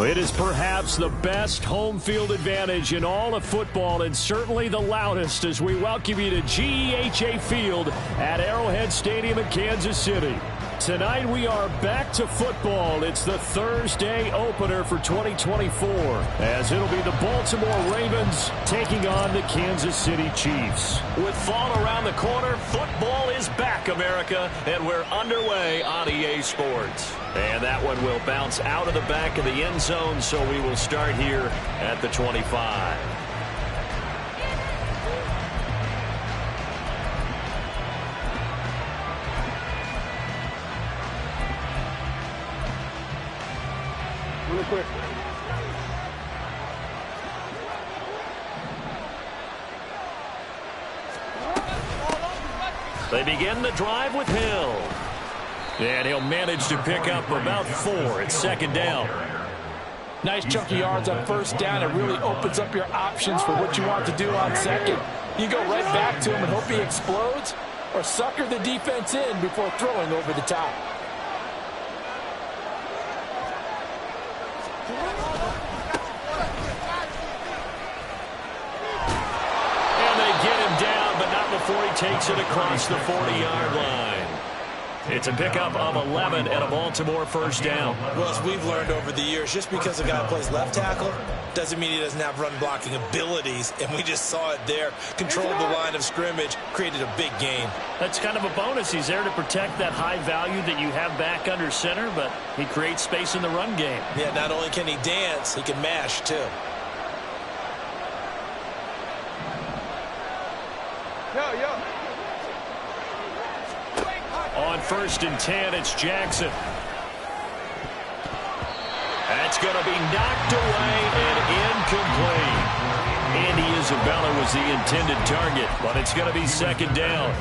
It is perhaps the best home field advantage in all of football and certainly the loudest as we welcome you to GEHA Field at Arrowhead Stadium in Kansas City. Tonight we are back to football. It's the Thursday opener for 2024 as it'll be the Baltimore Ravens taking on the Kansas City Chiefs. With fall around the corner, football is back, America, and we're underway on EA Sports. And that one will bounce out of the back of the end zone, so we will start here at the 25. Really quick. They begin the drive with Hill. And he'll manage to pick up about 4 at second down. Nice chunk of yards on first down. It really opens up your options for what you want to do on second. You go right back to him and hope he explodes, or sucker the defense in before throwing over the top. And they get him down, but not before he takes it across the 40-yard line. It's a pickup of 11 and a Baltimore first down. Well, as we've learned over the years, just because a guy plays left tackle doesn't mean he doesn't have run-blocking abilities, and we just saw it there. Controlled the line of scrimmage, created a big gain. That's kind of a bonus. He's there to protect that high value that you have back under center, but he creates space in the run game. Yeah, not only can he dance, he can mash, too. On first and 10, it's Jackson. That's going to be knocked away and incomplete. Andy Isabella was the intended target, but it's going to be second down.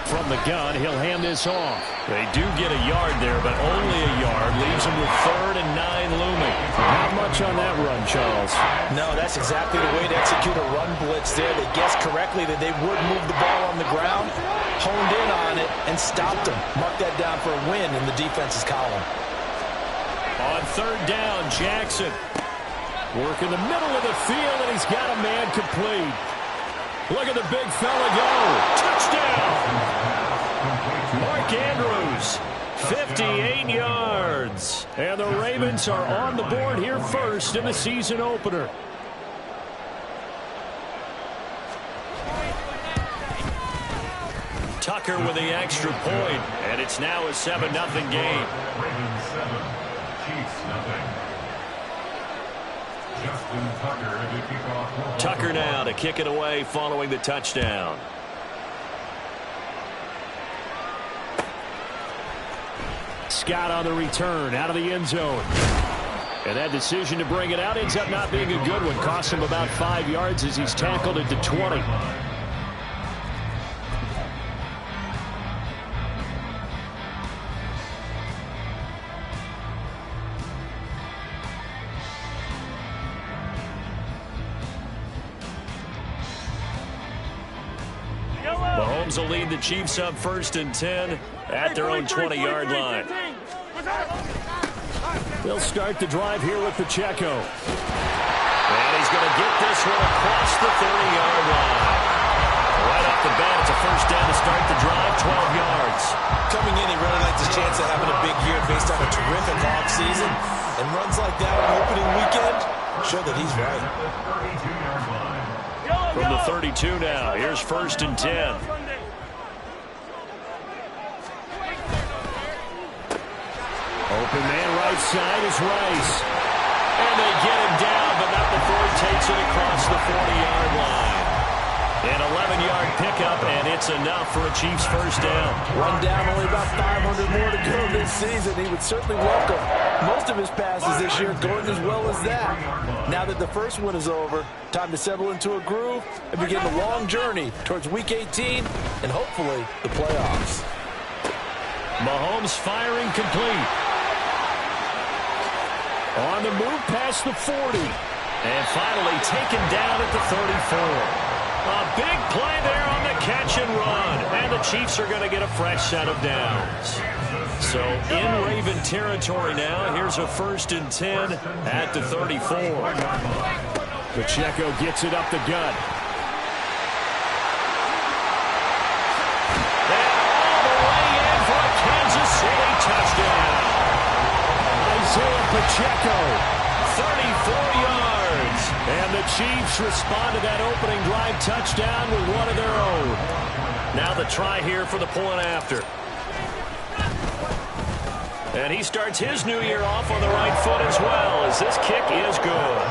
From the gun, he'll hand this off. They do get a yard there, but only a yard. Leaves them with 3rd and 9 looming. Not much on that run, Charles. No, that's exactly the way to execute a run blitz there. They guessed correctly that they would move the ball on the ground, honed in on it, and stopped them. Mark that down for a win in the defense's column. On 3rd down, Jackson. Work in the middle of the field, and he's got a man complete. Look at the big fella go. Touchdown! Mark Andrews, 58 yards. And the Ravens are on the board here first in the season opener. Tucker with the extra point, and it's now a 7-0 game. Ravens 7, Chiefs 0. Justin Tucker to kick off. Tucker now to kick it away following the touchdown. Scott on the return out of the end zone. And that decision to bring it out ends up not being a good one. Cost him about 5 yards as he's tackled it to 20. Mahomes will lead the Chiefs up 1st and 10 at their own 20-yard line. They'll start the drive here with Pacheco. And he's going to get this one across the 30-yard line. Right off the bat, it's a first down to start the drive, 12 yards. Coming in, he really likes his chance of having a big year based on a terrific offseason. And runs like that on opening weekend show that he's right. From the 32 now, here's 1st and 10. Open man right side is Rice. And they get him down, but not before he takes it across the 40-yard line. An 11-yard pickup, and it's enough for a Chiefs first down. Run down, only about 500 more to go this season. He would certainly welcome most of his passes this year going as well as that. Now that the first one is over, time to settle into a groove and begin the long journey towards Week 18 and hopefully the playoffs. Mahomes firing complete. On the move past the 40. And finally taken down at the 34. A big play there on the catch and run. And the Chiefs are going to get a fresh set of downs. So in Raven territory now. Here's a 1st and 10 at the 34. Pacheco gets it up the gut. And all the way in for a Kansas City touchdown. Isaiah Pacheco. 34 yards. And the Chiefs respond to that opening drive touchdown with one of their own. Now the try here for the point after. And he starts his new year off on the right foot as well, as this kick is good.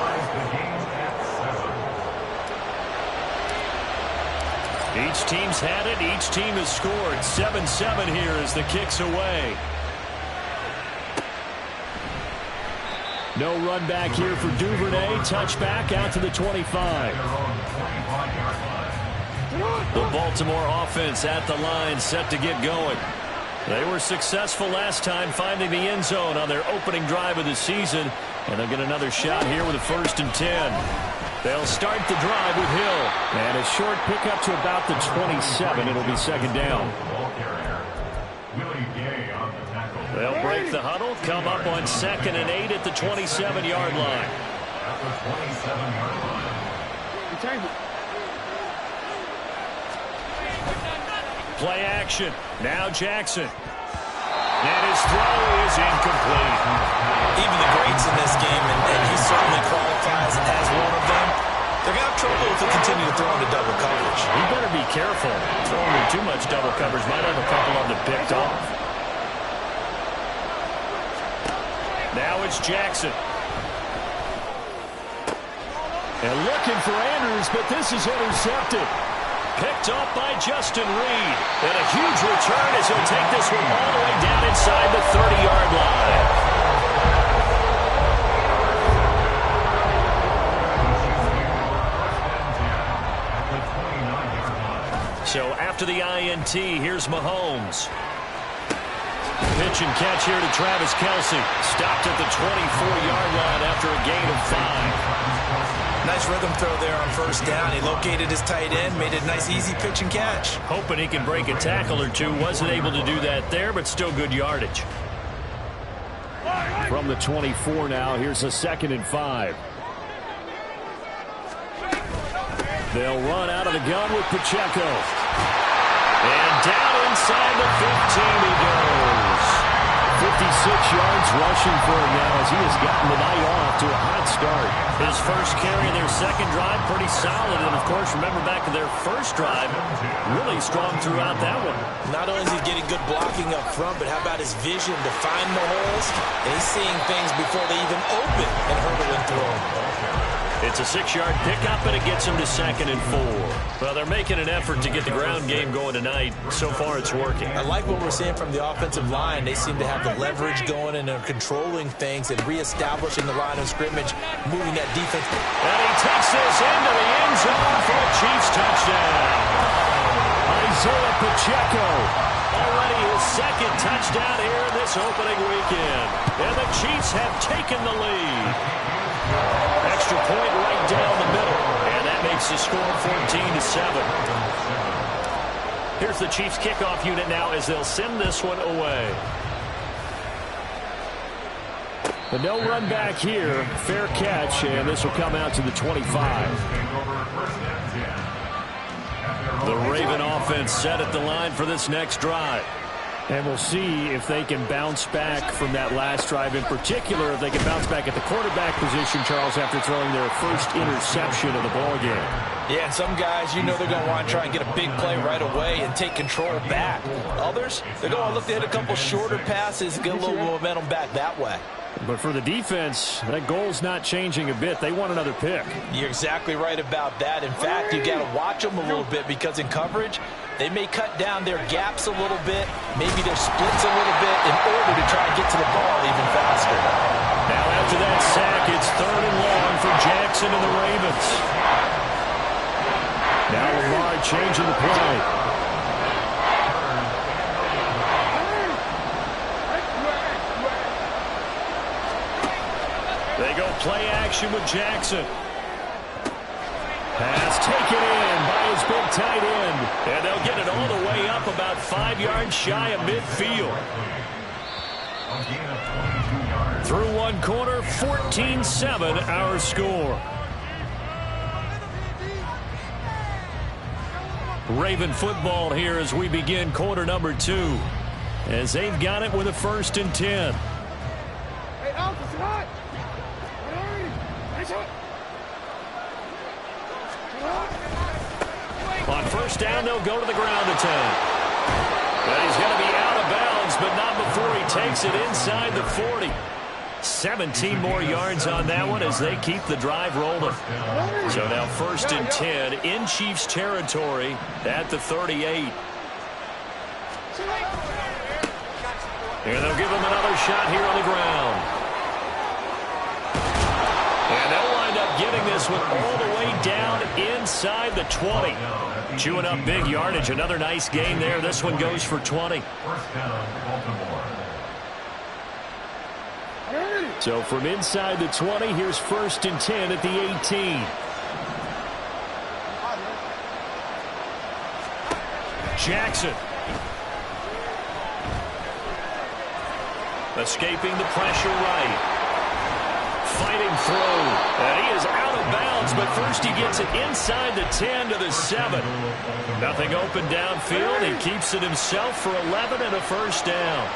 Each team's had it. Each team has scored. 7-7 here as the kick's away. No run back here for Duvernay. Touchback out to the 25. The Baltimore offense at the line, set to get going. They were successful last time finding the end zone on their opening drive of the season. And they'll get another shot here with a 1st and 10. They'll start the drive with Hill. And a short pickup to about the 27. It'll be second down. They'll break the huddle, come up on 2nd and 8 at the 27-yard line. Play action. Now Jackson. And his throw is incomplete. Even the greats in this game, and he certainly qualifies as one of them, they're going to have trouble if they continue to throw into double coverage. He better be careful. Throwing in too much double coverage might have a couple of them picked off. Now it's Jackson. And looking for Andrews, but this is intercepted. Picked up by Justin Reed. And a huge return as he'll take this one all the way down inside the 30-yard line. So after the INT, here's Mahomes. Pitch and catch here to Travis Kelce. Stopped at the 24-yard line after a gain of 5. Nice rhythm throw there on 1st down. He located his tight end, made it a nice easy pitch and catch. Hoping he can break a tackle or two. Wasn't able to do that there, but still good yardage. From the 24 now, here's a 2nd and 5. They'll run out of the gun with Pacheco. And down inside the 15 he goes. 56 yards rushing for him now as he has gotten the night off to a hot start. His first carry in their 2nd drive, pretty solid. And, of course, remember back to their 1st drive, really strong throughout that one. Not only is he getting good blocking up front, but how about his vision to find the holes? And he's seeing things before they even open and hurdle and throw. It's a 6-yard pickup, and it gets him to 2nd and 4. Well, they're making an effort to get the ground game going tonight. So far, it's working. I like what we're seeing from the offensive line. They seem to have the leverage going, and they're controlling things and reestablishing the line of scrimmage, moving that defense. And he takes this into the end zone for a Chiefs touchdown. Isaiah Pacheco. Already his 2nd touchdown here in this opening weekend. And the Chiefs have taken the lead. Extra point right down the middle. And that makes the score 14-7. Here's the Chiefs kickoff unit now as they'll send this one away. But no run back here. Fair catch, and this will come out to the 25. The Raven offense set at the line for this next drive. And we'll see if they can bounce back from that last drive. In particular, if they can bounce back at the quarterback position, Charles, after throwing their first interception of the ballgame. Yeah, and some guys, you know they're going to want to try and get a big play right away and take control back. Others, they're going to look to hit a couple shorter passes and get a little momentum back that way. But for the defense, that goal's not changing a bit. They want another pick. You're exactly right about that. In fact, you got to watch them a little bit because in coverage, they may cut down their gaps a little bit, maybe their splits a little bit in order to try and get to the ball even faster. Now after that sack, it's 3rd and long for Jackson and the Ravens. Now Lamar changing the play. They go play action with Jackson. Pass taken in by his big tight end. And they'll get it all the way up about 5 yards shy of midfield. Through one quarter, 14-7 our score. Raven football here as we begin quarter number 2. As they've got it with a 1st and 10. On 1st down, they'll go to the ground attack. But he's going to be out of bounds, but not before he takes it inside the 40. 17 more yards on that one as they keep the drive rolling. So now 1st and 10 in Chiefs territory at the 38. And they'll give him another shot here on the ground. And they'll wind up getting this one all the way down inside the 20. Chewing up big yardage. Another nice gain there. This one goes for 20. So from inside the 20, here's 1st and 10 at the 18. Jackson. Escaping the pressure right. Fighting through. And he is out of bounds, but first he gets it inside the 10 to the 7. Nothing open downfield. He keeps it himself for 11 and a 1st down.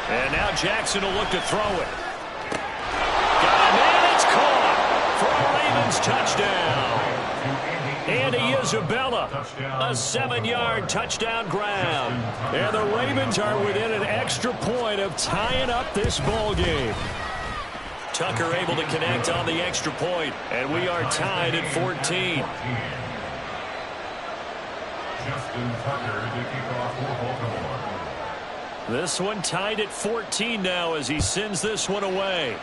And now Jackson will look to throw it. Got a man, it's caught for a Ravens touchdown. Andy Isabella, a 7-yard touchdown grab. And the Ravens are within an extra point of tying up this ball game. Tucker able to connect on the extra point, and we are tied at 14. Justin Tucker to kick off for Baltimore. This one tied at 14 now as he sends this one away.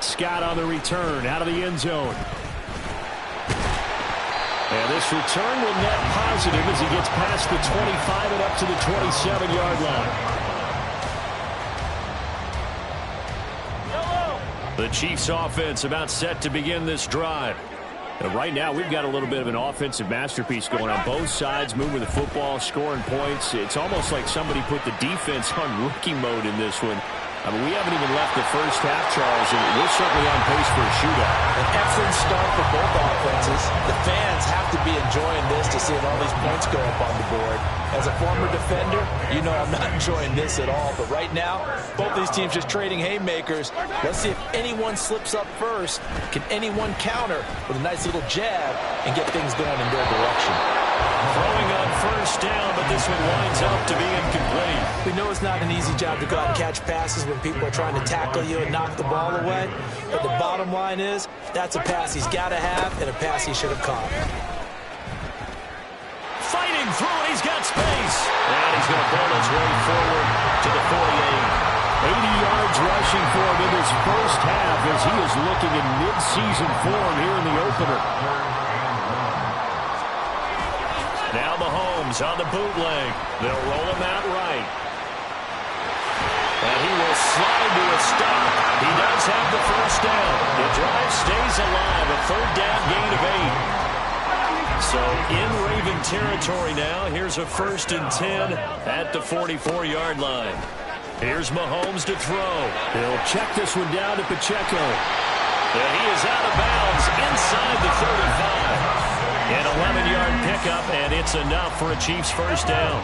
Scott on the return out of the end zone. And this return will net positive as he gets past the 25 and up to the 27-yard line. The Chiefs offense about set to begin this drive. And right now, we've got a little bit of an offensive masterpiece going on both sides, moving the football, scoring points. It's almost like somebody put the defense on rookie mode in this one. I mean, we haven't even left the first half, Charles, and we're certainly on pace for a shootout. An excellent start for both offenses. The fans have to be enjoying this to see all these points go up on the board. As a former defender, you know I'm not enjoying this at all. But right now, both these teams just trading haymakers. Let's see if anyone slips up first. Can anyone counter with a nice little jab and get things going in their direction? Throwing on 1st down, but this one winds up to be incomplete. We know it's not an easy job to go out and catch passes when people are trying to tackle you and knock the ball away. But the bottom line is, that's a pass he's got to have and a pass he should have caught. Fighting through it, he's got space. And he's going to pull his way forward to the 48. 80 yards rushing for him in this first half as he is looking in mid-season form here in the opener. Now Mahomes on the bootleg. They'll roll him out right. And he will slide to a stop. He does have the 1st down. The drive stays alive. A 3rd down gain of 8. So in Raven territory now. Here's a 1st and 10 at the 44-yard line. Here's Mahomes to throw. He'll check this one down to Pacheco. And he is out of bounds inside the 35. An 11-yard pickup, and it's enough for a Chiefs 1st down.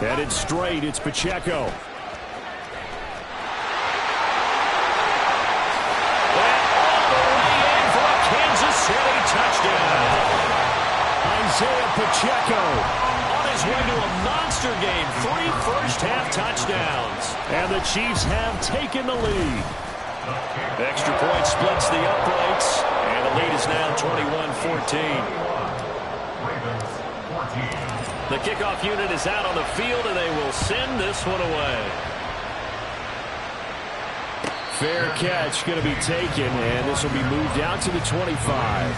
Headed straight, it's Pacheco. And all the way in for a Kansas City touchdown. Isaiah Pacheco on his way to a monster game. 3 first-half touchdowns. And the Chiefs have taken the lead. Extra point splits the uprights, and the lead is now 21-14. The kickoff unit is out on the field, and they will send this one away. Fair catch going to be taken, and this will be moved out to the 25.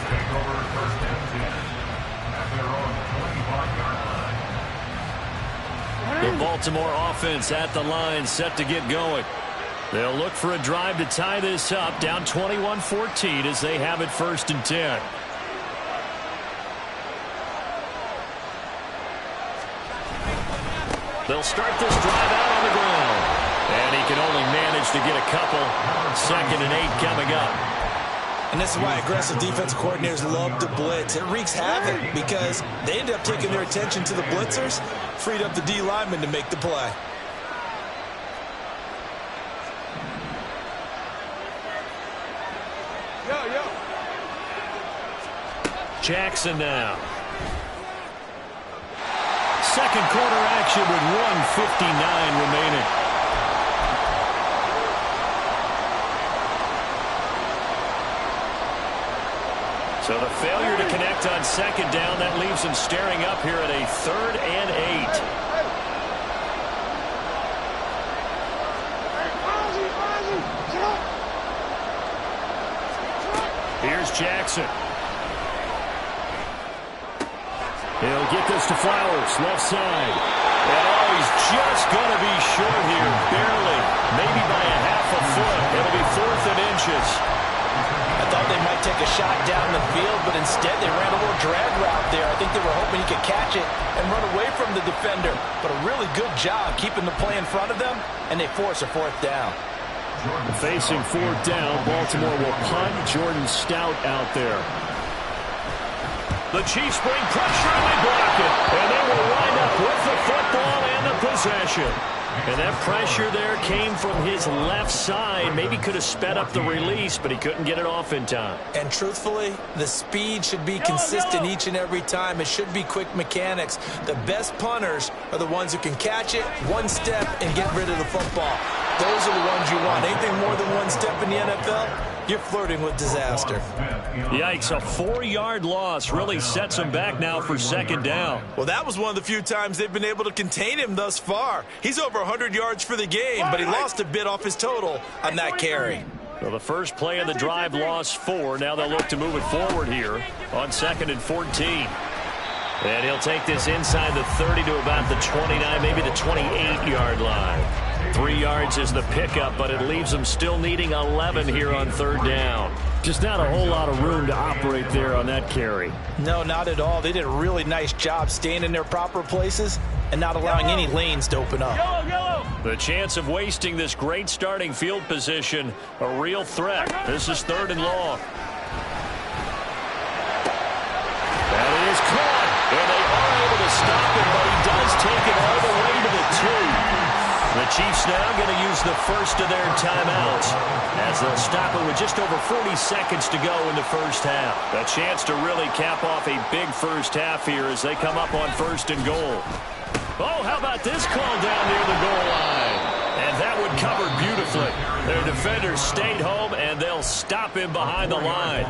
The Baltimore offense at the line, set to get going. They'll look for a drive to tie this up, down 21-14 as they have it 1st and 10. They'll start this drive out on the ground. And he can only manage to get a couple. 2nd and 8 coming up. And this is why aggressive defensive coordinators love to blitz. It wreaks havoc because they end up taking their attention to the blitzers, freed up the D lineman to make the play. Jackson now. 2nd quarter action with 1:59 remaining. So the failure to connect on 2nd down, that leaves him staring up here at a 3rd and 8. Here's Jackson. He'll get this to Flowers, left side. And he's just going to be short here, barely, maybe by a half a foot. It'll be 4th and inches. I thought they might take a shot down the field, but instead they ran a little drag route there. I think they were hoping he could catch it and run away from the defender. But a really good job keeping the play in front of them, and they force a 4th down. Facing 4th down, Baltimore will punt. Jordan Stout out there. The Chiefs bring pressure and they block it. And they will wind up with the football and the possession. And that pressure there came from his left side. Maybe could have sped up the release, but he couldn't get it off in time. And truthfully, the speed should be consistent each and every time. It should be quick mechanics. The best punters are the ones who can catch it one step and get rid of the football. Those are the ones you want. Anything more than one step in the NFL, you're flirting with disaster. Yikes, a 4-yard loss really sets him back now for 2nd down. Well, that was one of the few times they've been able to contain him thus far. He's over 100 yards for the game, but he lost a bit off his total on that carry. Well, the first play of the drive lost 4. Now they'll look to move it forward here on 2nd and 14. And he'll take this inside the 30 to about the 29, maybe the 28-yard line. 3 yards is the pickup, but it leaves them still needing 11 here on 3rd down. Just not a whole lot of room to operate there on that carry. No, not at all. They did a really nice job staying in their proper places and not allowing any lanes to open up. The chance of wasting this great starting field position, a real threat. This is 3rd and long. That is caught, and they are able to stop him, but he does take it all the way to the 2. The Chiefs now going to use the first of their timeouts as they'll stop it with just over 40 seconds to go in the first half. A chance to really cap off a big first half here as they come up on 1st and goal. Oh, how about this call down near the goal line? And that would cover beautifully. Their defenders stayed home, and they'll stop him behind the line.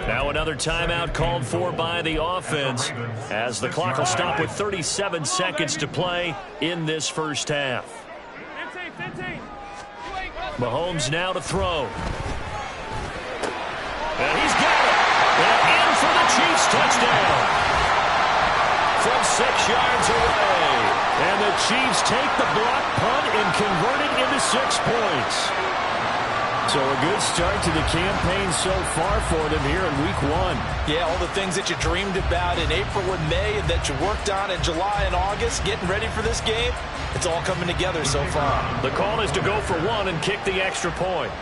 Now another timeout called for by the offense as the clock will stop with 37 seconds to play in this first half. Mahomes now to throw. And he's got it. And in for the Chiefs touchdown. From 6 yards away. And the Chiefs take the block punt and convert it into 6 points. So a good start to the campaign so far for them here in week 1. Yeah, all the things that you dreamed about in April and May and that you worked on in July and August, getting ready for this game, it's all coming together so far. The call is to go for 1 and kick the extra point.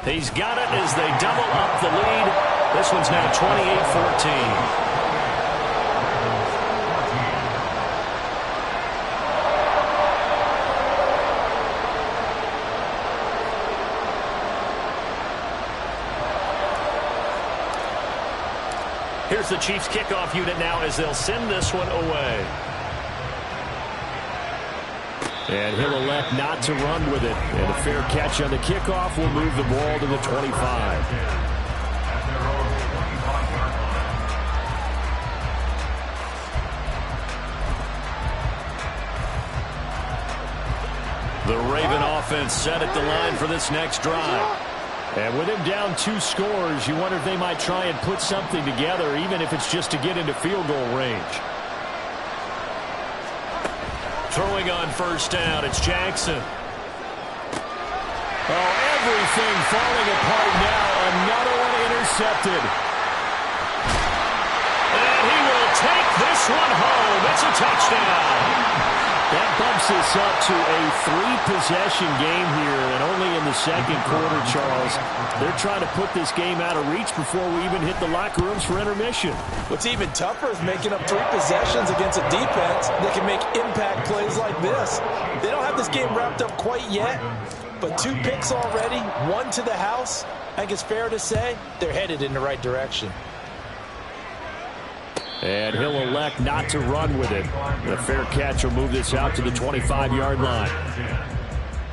He's got it as they double up the lead. This one's now 28-14. Here's the Chiefs kickoff unit now as they'll send this one away. And he'll elect not to run with it. And a fair catch on the kickoff will move the ball to the 25. The Raven offense set at the line for this next drive. And with him down 2 scores, you wonder if they might try and put something together, even if it's just to get into field goal range. Throwing on first down, it's Jackson. Oh, everything falling apart now. Another one intercepted. And he will take this one home. It's a touchdown. That bumps us up to a 3-possession game here, and only in the second quarter, Charles. They're trying to put this game out of reach before we even hit the locker rooms for intermission. What's even tougher is making up 3 possessions against a defense that can make impact plays like this. They don't have this game wrapped up quite yet, but 2 picks already, 1 to the house. I think it's fair to say they're headed in the right direction. And he'll elect not to run with it. The fair catch will move this out to the 25-yard line.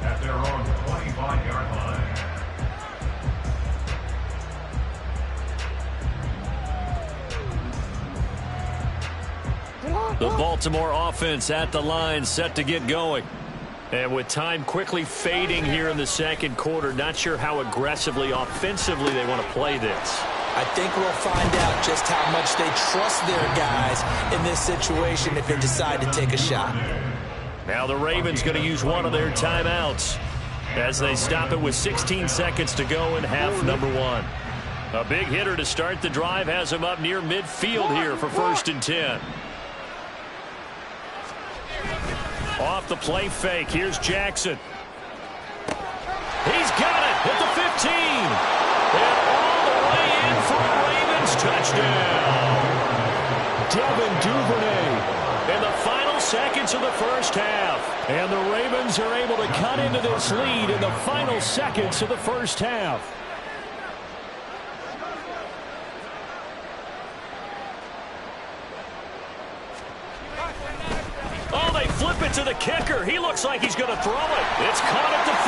At their own 25-yard line. The Baltimore offense at the line, set to get going. And with time quickly fading here in the second quarter, not sure how aggressively, offensively they want to play this. I think we'll find out just how much they trust their guys in this situation if they decide to take a shot. Now the Ravens going to use one of their timeouts as they stop it with 16 seconds to go in half number 1. A big hitter to start the drive has him up near midfield here for 1st and 10. Off the play fake, here's Jackson. He's got it at the 15. And all the way in for a Ravens touchdown. Devin Duvernay In the final seconds of the first half. And the Ravens are able to cut into this lead in the final seconds of the first half. Oh, they flip it to the kicker. He looks like he's going to throw it. It's caught at the 5.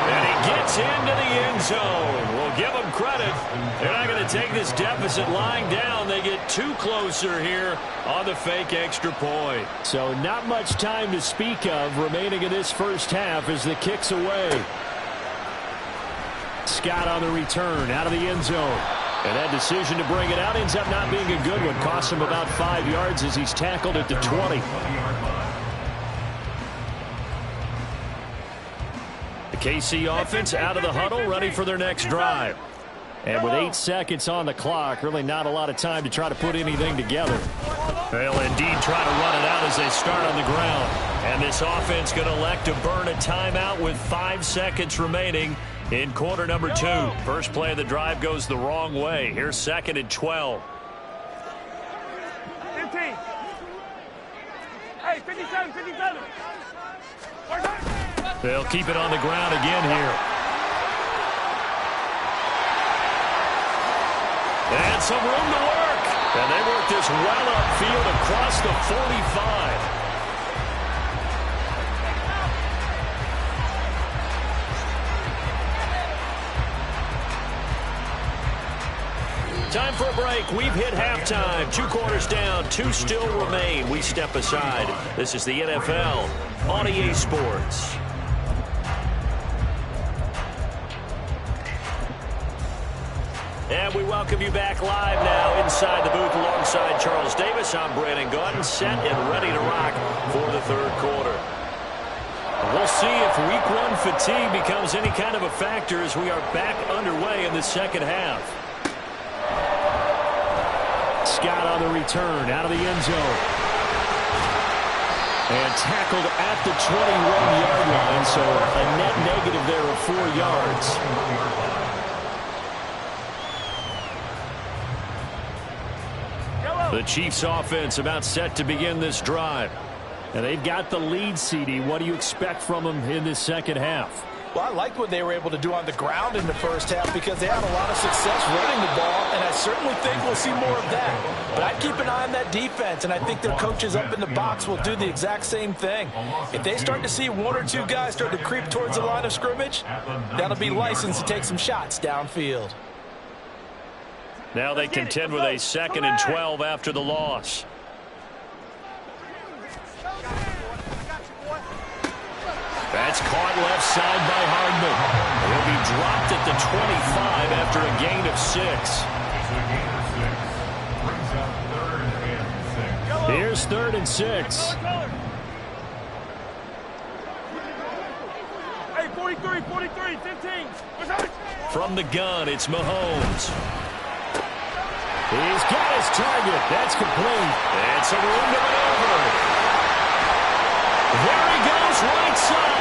And he gets into the end zone. We'll give them credit. They're not going to take this deficit lying down. They get 2 closer here on the fake extra point. So not much time to speak of remaining in this first half as the kick's away. Scott on the return out of the end zone. And that decision to bring it out ends up not being a good one. Costs him about 5 yards as he's tackled at the 20. The KC offense out of the huddle, ready for their next drive. And with 8 seconds on the clock, really not a lot of time to try to put anything together. They'll indeed try to run it out as they start on the ground. And this offense going to elect to burn a timeout with 5 seconds remaining in quarter number 2. First play of the drive goes the wrong way. Here's 2nd and 12. 15. Hey, 57, 57. They'll keep it on the ground again here. And some room to work. And they work this well upfield across the 45. Time for a break. We've hit halftime. 2 quarters down. 2 still remain. We step aside. This is the NFL on EA Sports. And we welcome you back live now inside the booth alongside Charles Davis. I'm Brandon Gaudin, set and ready to rock for the 3rd quarter. We'll see if week 1 fatigue becomes any kind of a factor as we are back underway in the second half. Scott on the return out of the end zone. And tackled at the 21-yard line, so a net negative there of 4 yards. The Chiefs offense about set to begin this drive. And they've got the lead, CD. What do you expect from them in this second half? Well, I liked what they were able to do on the ground in the first half because they had a lot of success running the ball, and I certainly think we'll see more of that. But I'd keep an eye on that defense, and I think their coaches up in the box will do the exact same thing. If they start to see 1 or 2 guys start to creep towards the line of scrimmage, that'll be licensed to take some shots downfield. Now they contend with a 2nd and 12 after the loss. It's caught left side by Hardman. He'll be dropped at the 25 after a gain of 6. Here's 3rd and 6. Hey, 43, 15. From the gun, it's Mahomes. He's got his target. That's complete. It's a room to maneuver. There he goes, right side.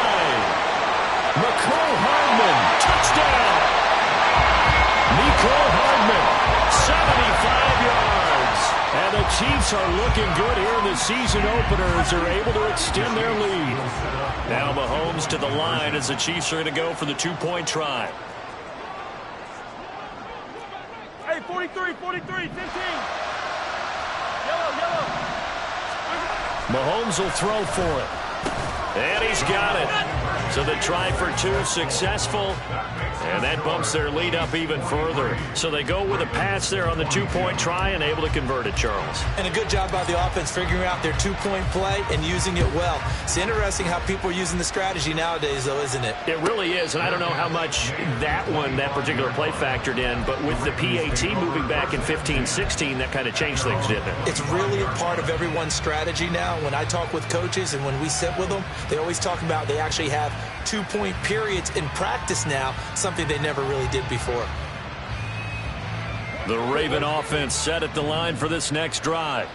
Mecole Hardman, touchdown. Mecole Hardman, 75 yards. And the Chiefs are looking good here in the season opener as they're able to extend their lead. Now Mahomes to the line as the Chiefs are going to go for the 2-point try. Hey, 43, 15. Yellow. Mahomes will throw for it. And he's got it. So the try for 2 successful. And that bumps their lead up even further. So they go with a pass there on the 2-point try and able to convert it, Charles. And a good job by the offense figuring out their 2-point play and using it well. It's interesting how people are using the strategy nowadays, though, isn't it? It really is, and I don't know how much that particular play factored in, but with the PAT moving back in 15-16, that kind of changed things, didn't it? It's really a part of everyone's strategy now. When I talk with coaches and when we sit with them, they always talk about they actually have 2-point periods in practice now, something they never really did before. The Raven offense set at the line for this next drive.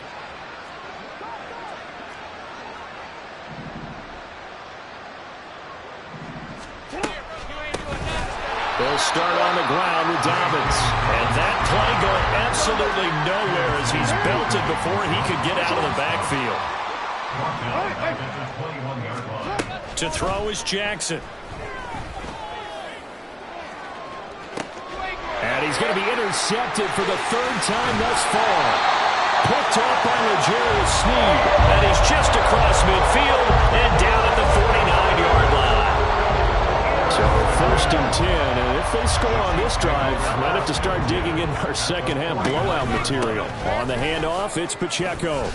They'll start on the ground with Dobbins. And that play going absolutely nowhere as he's belted before he could get out of the backfield. To throw is Jackson. And he's going to be intercepted for the 3rd time thus far. Picked off by L'Jarius Sneed. And he's just across midfield and down at the 49-yard line. So 1st and 10, and if they score on this drive, might have to start digging in our second-half blowout material. On the handoff, it's Pacheco.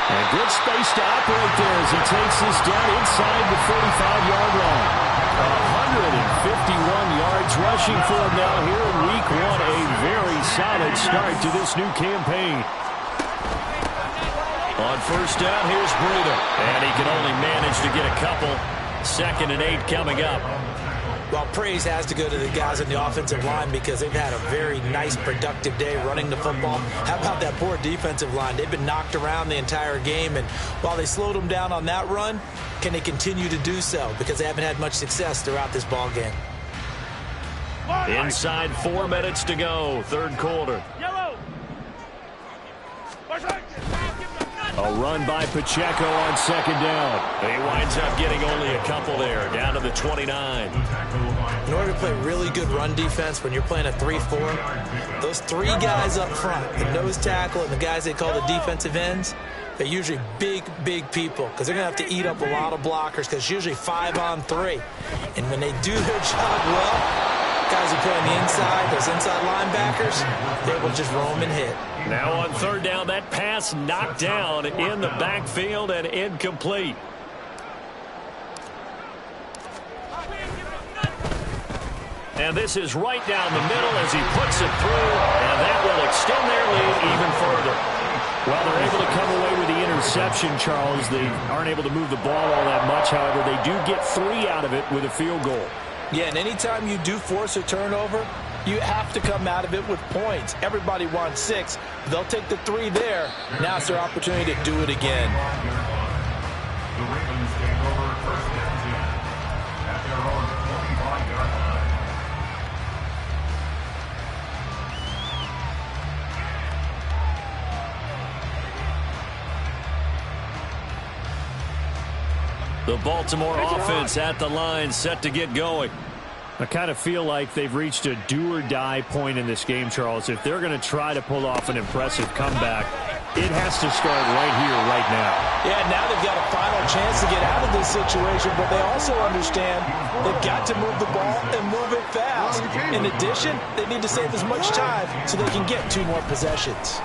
And good space to operate there as he takes this down inside the 45-yard line. 151 yards rushing for him now here in week 1. A very solid start to this new campaign. On 1st down, here's Breida. And he can only manage to get a couple. 2nd and 8 coming up. Well, praise has to go to the guys on the offensive line because they've had a very nice, productive day running the football. How about that poor defensive line? They've been knocked around the entire game, and while they slowed them down on that run, can they continue to do so? Because they haven't had much success throughout this ball game. Inside 4 minutes to go, 3rd quarter. Yellow. A run by Pacheco on 2nd down. He winds up getting only a couple there, down to the 29. In order to play really good run defense when you're playing a 3-4, those 3 guys up front, the nose tackle and the guys they call the defensive ends, they're usually big people because they're going to have to eat up a lot of blockers because it's usually 5 on 3. And when they do their job well, guys who play on the inside, those inside linebackers, they will just roam and hit. Now on 3rd down, that pass knocked down in the backfield and incomplete. And this is right down the middle as he puts it through, and that will extend their lead even further. Well, they're able to come away with the interception, Charles. They aren't able to move the ball all that much. However, they do get 3 out of it with a field goal. Yeah, and anytime you do force a turnover, you have to come out of it with points. Everybody wants 6. They'll take the 3 there. Now it's their opportunity to do it again. The Ravens take over 1st and 10 at their own 45-yard line. The Baltimore offense at the line, set to get going. I kind of feel like they've reached a do-or-die point in this game, Charles. If they're going to try to pull off an impressive comeback, it has to start right here, right now. Yeah, now they've got a final chance to get out of this situation, but they also understand they've got to move the ball and move it fast. In addition, they need to save as much time so they can get 2 more possessions.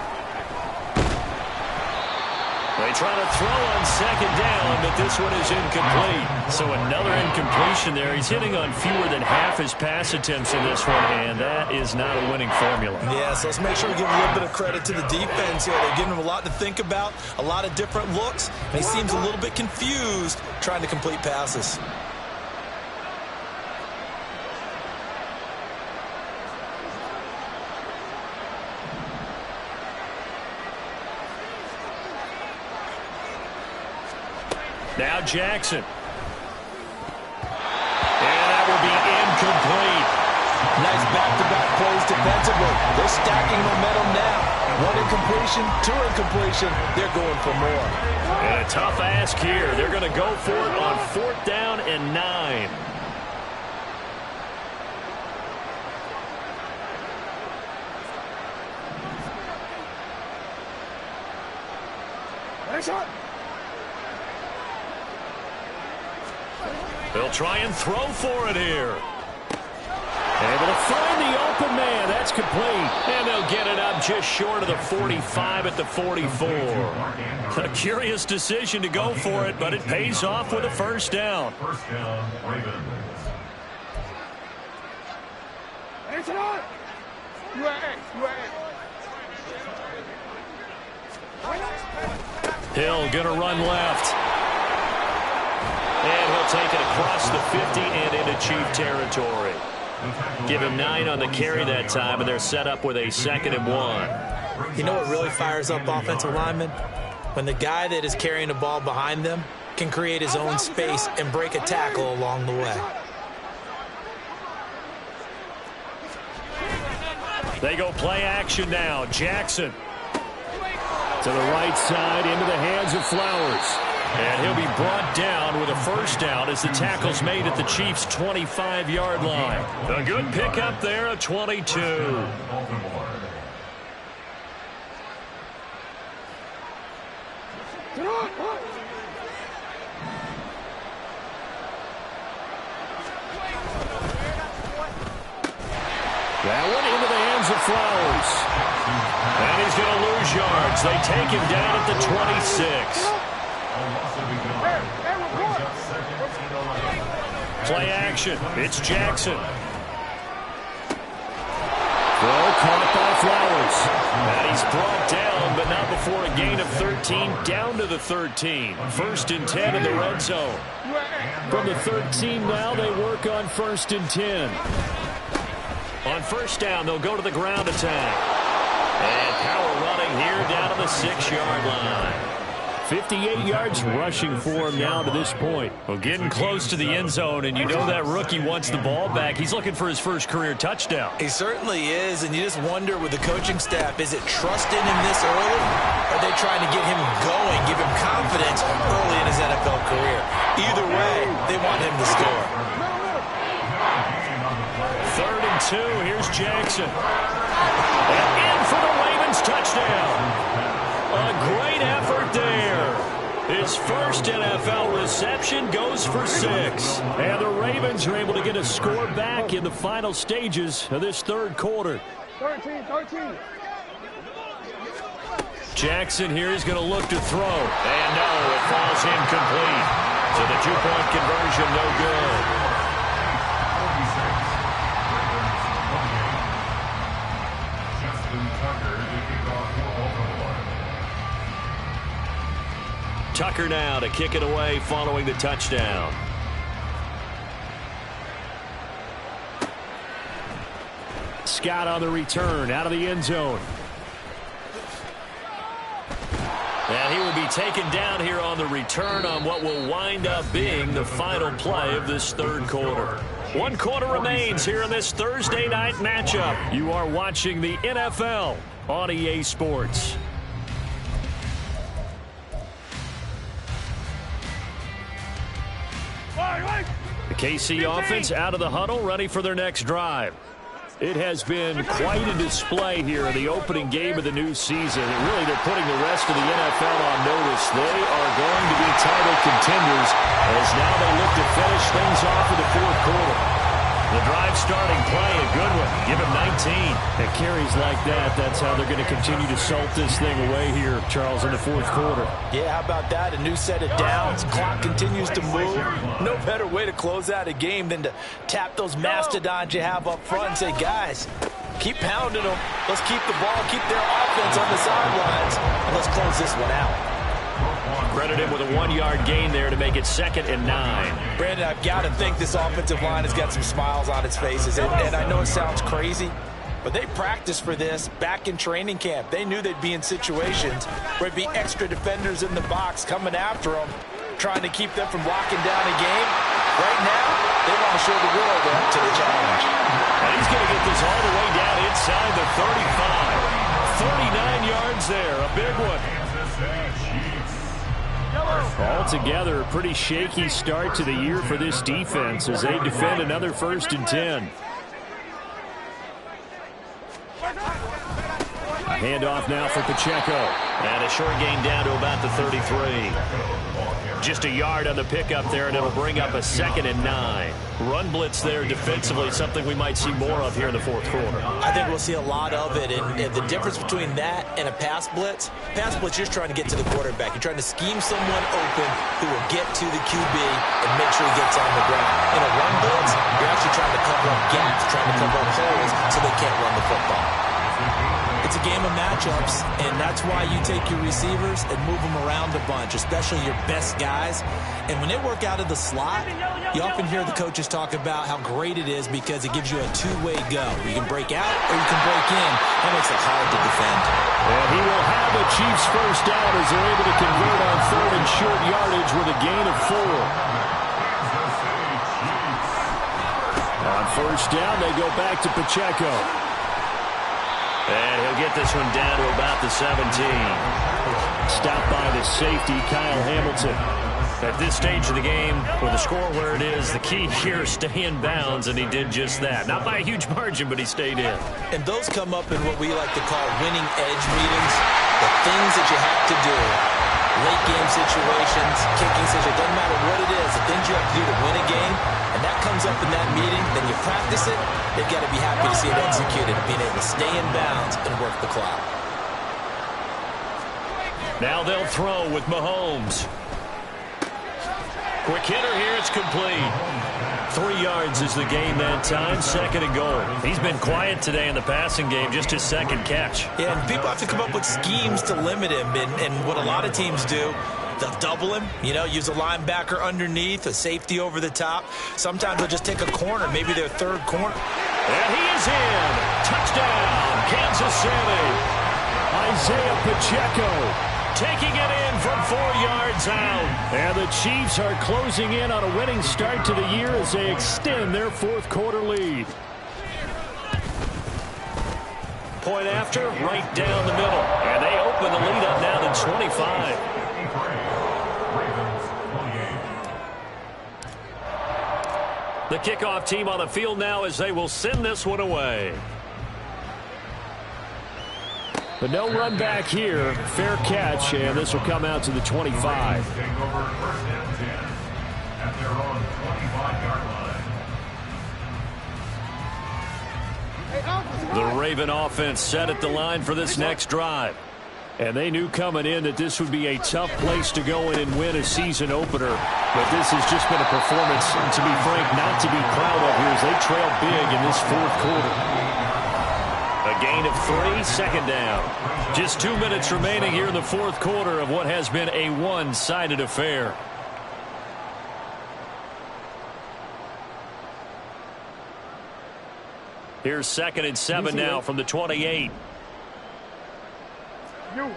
They try to throw on second down, but this one is incomplete. So another incompletion there. He's hitting on fewer than half his pass attempts in this one, and that is not a winning formula. Yeah, so let's make sure we give a little bit of credit to the defense here. They're giving him a lot to think about, a lot of different looks, and he seems a little bit confused trying to complete passes. Now Jackson. And that will be incomplete. Nice back-to-back plays defensively. They're stacking momentum now. One incompletion, two incompletion. They're going for more. And a tough ask here. They're going to go for it on 4th down and 9. Nice shot. They'll try and throw for it here. Able to find the open man. That's complete. And they'll get it up just short of the 45 at the 44. A curious decision to go for it, but it pays off with a first down. First down, Ravens. Nice shot. Hill going to run left. And he'll take it across the 50 and into Chief territory. Give him 9 on the carry that time, and they're set up with a 2nd and 1. You know what really fires up offensive linemen? When the guy that is carrying the ball behind them can create his own space and break a tackle along the way. They go play action now. Jackson. To the right side, into the hands of Flowers. And he'll be brought down with a first down as the tackle's made at the Chiefs' 25-yard line. A good pickup there at 22. That one into the hands of Flowers. And he's going to lose yards. They take him down at the 26. Play action. It's Jackson. Throw caught by Flowers. And he's brought down, but not before a gain of 13, down to the 13. 1st and 10 in the red zone. From the 13 now, they work on 1st and 10. On first down, they'll go to the ground attack. And power running here down to the 6-yard line. 58 yards rushing for him now to this point. Well, getting close to the end zone, and you know that rookie wants the ball back. He's looking for his first career touchdown. He certainly is, and you just wonder with the coaching staff, is it trust in him this early? Or are they trying to get him going, give him confidence early in his NFL career? Either way, they want him to score. 3rd and 2, here's Jackson. And in for the Ravens touchdown. A great effort there. His first NFL reception goes for 6. And the Ravens are able to get a score back in the final stages of this 3rd quarter. 13. Jackson here is going to look to throw. And no, it falls incomplete. So the 2-point conversion no good. Tucker now to kick it away following the touchdown. Scott on the return out of the end zone. And he will be taken down here on the return on what will wind up being the final play of this 3rd quarter. 1 quarter remains here in this Thursday night matchup. You are watching the NFL on EA Sports. The KC offense out of the huddle, ready for their next drive. It has been quite a display here in the opening game of the new season. And really, they're putting the rest of the NFL on notice. They are going to be title contenders as now they look to finish things off in the 4th quarter. The drive starting play, a good one. Give him 19. At carries like that, that's how they're going to continue to salt this thing away here, Charles, in the fourth quarter. Yeah, how about that? A new set of downs. Clock continues to move. No better way to close out a game than to tap those mastodons you have up front and say, guys, keep pounding them. Let's keep the ball, keep their offense on the sidelines, and let's close this one out. Credit him with a 1-yard gain there to make it 2nd and 9. Brandon, I've got to think this offensive line has got some smiles on its faces. And I know it sounds crazy, but they practiced for this back in training camp. They knew they'd be in situations where there'd be extra defenders in the box coming after them, trying to keep them from locking down a game. Right now, they want to show the world they're up to the challenge. And he's going to get this all the way down inside the 35. 39 yards there, a big one. Altogether, a pretty shaky start to the year for this defense as they defend another 1st and 10. A handoff now for Pacheco. And a short gain down to about the 33. Just a yard on the pickup there, and it'll bring up a 2nd and 9. Run blitz there defensively, something we might see more of here in the fourth quarter. I think we'll see a lot of it, and the difference between that and a pass blitz, you're just trying to get to the quarterback. You're trying to scheme someone open who will get to the QB and make sure he gets on the ground. In a run blitz, you're actually trying to cover up gaps, trying to cover up holes so they can't run the football. It's a game of matchups, and that's why you take your receivers and move them around a bunch, especially your best guys. And when they work out of the slot, you often hear the coaches talk about how great it is because it gives you a two-way go. You can break out or you can break in. That makes it hard to defend. And he will have the Chiefs first down as they're able to convert on 3rd and short yardage with a gain of 4. On first down, they go back to Pacheco. And he'll get this one down to about the 17. Stopped by the safety, Kyle Hamilton. At this stage of the game, with the score where it is, the key here is stay in bounds, and he did just that. Not by a huge margin, but he stayed in. And those come up in what we like to call winning edge meetings. The things that you have to do. Late game situations, kicking situations, doesn't matter what it is, the things you have to do to win a game, and that comes up in that meeting, then you practice it, they've got to be happy to see it executed, being able to stay in bounds and work the clock. Now they'll throw with Mahomes. Quick hitter here, it's complete. 3 yards is the gain that time, 2nd and goal. He's been quiet today in the passing game, just his 2nd catch. Yeah, and people have to come up with schemes to limit him, and what a lot of teams do, they'll double him, use a linebacker underneath, a safety over the top. Sometimes they'll just take a corner, maybe their 3rd corner. And he is in. Touchdown, Kansas City. Isaiah Pacheco taking it in from 4 yards out. And the Chiefs are closing in on a winning start to the year as they extend their 4th quarter lead. Point after, right down the middle. And they open the lead up now to 25. The kickoff team on the field now as they will send this one away. But no run back here. Fair catch, and this will come out to the 25. The Raven offense set at the line for this next drive. And they knew coming in that this would be a tough place to go in and win a season opener. But this has just been a performance, to be frank, not to be proud of here as they trail big in this 4th quarter. A gain of 3, 2nd down. Just 2 minutes remaining here in the 4th quarter of what has been a one-sided affair. Here's 2nd and 7 now from the 28. And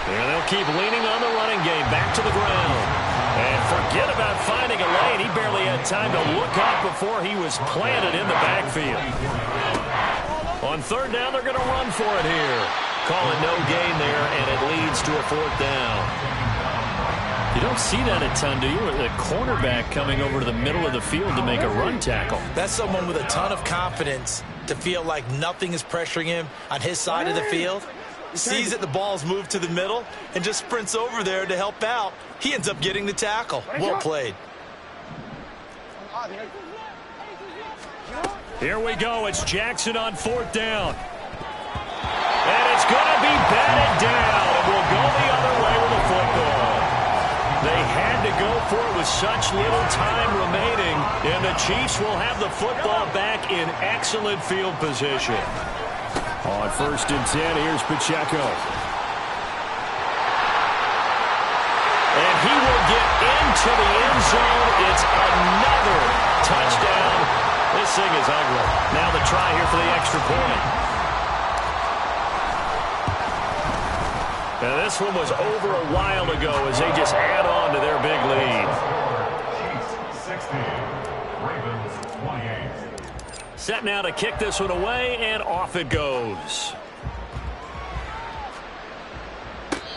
they'll keep leaning on the running game. Back to the ground. And forget about finding a lane. He barely had time to look up before he was planted in the backfield. On 3rd down, they're going to run for it here. Calling no gain there, and it leads to a 4th down. You don't see that a ton, do you? The cornerback coming over to the middle of the field to make a run tackle. That's someone with a ton of confidence to feel like nothing is pressuring him on his side of the field. Sees that the ball's moved to the middle and just sprints over there to help out. He ends up getting the tackle. Well played. Here we go. It's Jackson on 4th down. And it's going to be batted down. And we'll go the other way with the football. They had to go for it with such little time remaining. And the Chiefs will have the football back in excellent field position. On 1st and 10, here's Pacheco. And he will get into the end zone. It's another touchdown. This thing is ugly. Now the try here for the extra point. Now this one was over a while ago as they just add on to their big lead. Chiefs 60, Ravens 28. Set now to kick this one away, and off it goes.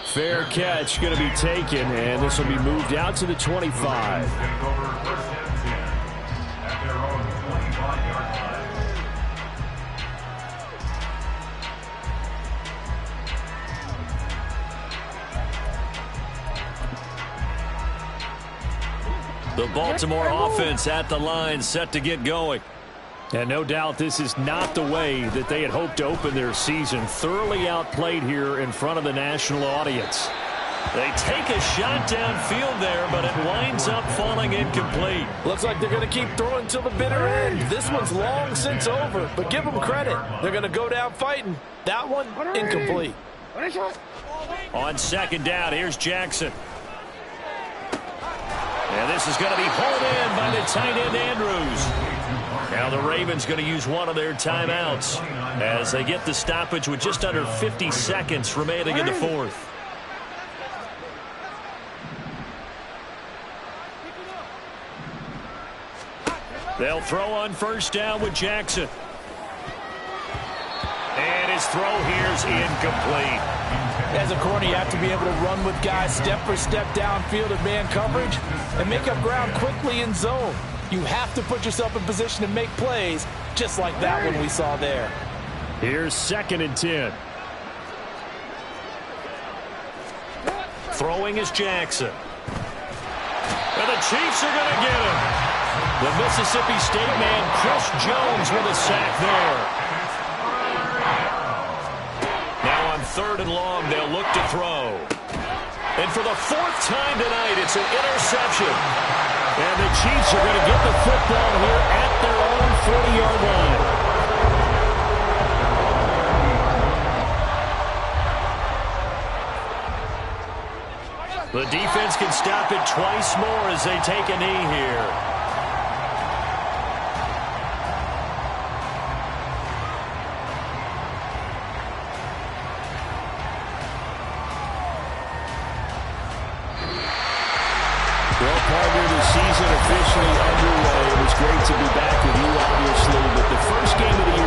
Fair catch going to be taken, and this will be moved out to the 25. Take over 1st and 10 at their own 25-yard line. The Baltimore offense at the line, set to get going. And no doubt this is not the way that they had hoped to open their season. Thoroughly outplayed here in front of the national audience. They take a shot downfield there, but it winds up falling incomplete. Looks like they're going to keep throwing till the bitter end. This one's long since over, but give them credit. They're going to go down fighting. That one, incomplete. On 2nd down, here's Jackson. And this is going to be hauled in by the tight end, Andrews. Now the Ravens going to use one of their timeouts as they get the stoppage with just under 50 seconds remaining in the 4th. They'll throw on 1st down with Jackson. And his throw here's incomplete. As a corner, you have to be able to run with guys step for step downfield in man coverage and make up ground quickly in zone. You have to put yourself in position to make plays, just like that one we saw there. Here's 2nd and 10. Throwing is Jackson. And the Chiefs are going to get him. The Mississippi State man, Chris Jones, with a sack there. Now on 3rd and long, they'll look to throw. And for the 4th time tonight, it's an interception. And the Chiefs are going to get the football here at their own 40-yard line. The defense can stop it twice more as they take a knee here. Well, partner, the season officially underway. It was great to be back with you, obviously, but the first game of the